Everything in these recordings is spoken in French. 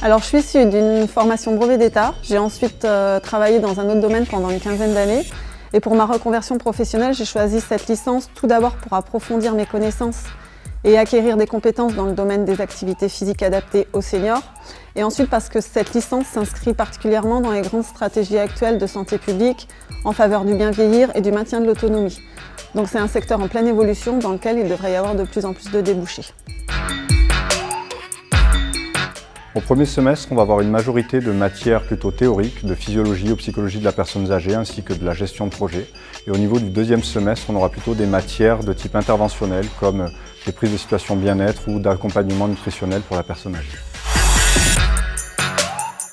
Alors, je suis issue d'une formation brevet d'État. J'ai ensuite travaillé dans un autre domaine pendant une quinzaine d'années. Et pour ma reconversion professionnelle, j'ai choisi cette licence tout d'abord pour approfondir mes connaissances et acquérir des compétences dans le domaine des activités physiques adaptées aux seniors. Et ensuite parce que cette licence s'inscrit particulièrement dans les grandes stratégies actuelles de santé publique en faveur du bien vieillir et du maintien de l'autonomie. Donc c'est un secteur en pleine évolution dans lequel il devrait y avoir de plus en plus de débouchés. Au premier semestre, on va avoir une majorité de matières plutôt théoriques, de physiologie ou psychologie de la personne âgée, ainsi que de la gestion de projet. Et au niveau du deuxième semestre, on aura plutôt des matières de type interventionnel, comme des prises de situation bien-être ou d'accompagnement nutritionnel pour la personne âgée.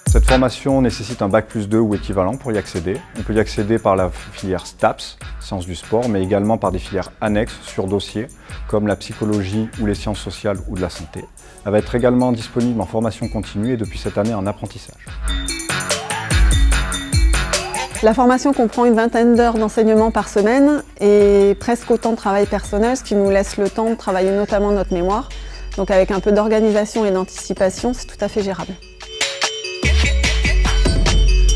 Cette formation nécessite un bac+2 ou équivalent pour y accéder. On peut y accéder par la filière STAPS, sciences du sport, mais également par des filières annexes sur dossier, comme la psychologie ou les sciences sociales ou de la santé. Elle va être également disponible en formation continue et depuis cette année en apprentissage. La formation comprend une vingtaine d'heures d'enseignement par semaine et presque autant de travail personnel, ce qui nous laisse le temps de travailler notamment notre mémoire. Donc avec un peu d'organisation et d'anticipation, c'est tout à fait gérable.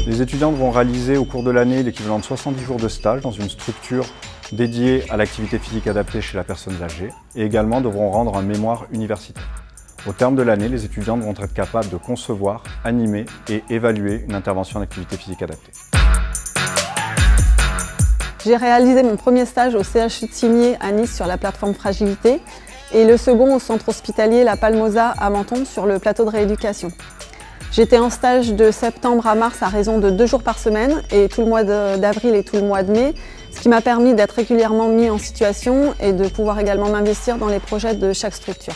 Les étudiants vont réaliser au cours de l'année l'équivalent de 70 jours de stage dans une structure dédiée à l'activité physique adaptée chez la personne âgée et également devront rendre un mémoire universitaire. Au terme de l'année, les étudiants devront être capables de concevoir, animer et évaluer une intervention d'activité physique adaptée. J'ai réalisé mon premier stage au CHU de Cimiez à Nice sur la plateforme Fragilité et le second au centre hospitalier La Palmosa à Menton sur le plateau de rééducation. J'étais en stage de septembre à mars à raison de 2 jours par semaine et tout le mois d'avril et tout le mois de mai, ce qui m'a permis d'être régulièrement mis en situation et de pouvoir également m'investir dans les projets de chaque structure.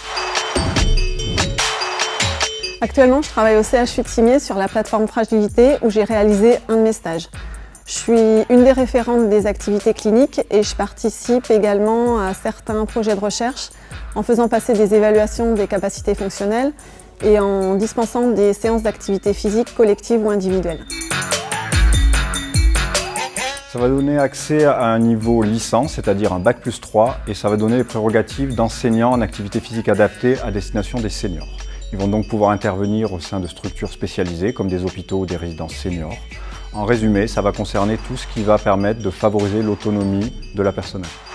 Actuellement, je travaille au CHU de Cimiez sur la plateforme Fragilité où j'ai réalisé un de mes stages. Je suis une des référentes des activités cliniques et je participe également à certains projets de recherche en faisant passer des évaluations des capacités fonctionnelles et en dispensant des séances d'activité physique collectives ou individuelles. Ça va donner accès à un niveau licence, c'est-à-dire un bac+3, et ça va donner les prérogatives d'enseignants en activité physique adaptée à destination des seniors. Ils vont donc pouvoir intervenir au sein de structures spécialisées comme des hôpitaux ou des résidences seniors. En résumé, ça va concerner tout ce qui va permettre de favoriser l'autonomie de la personne âgée.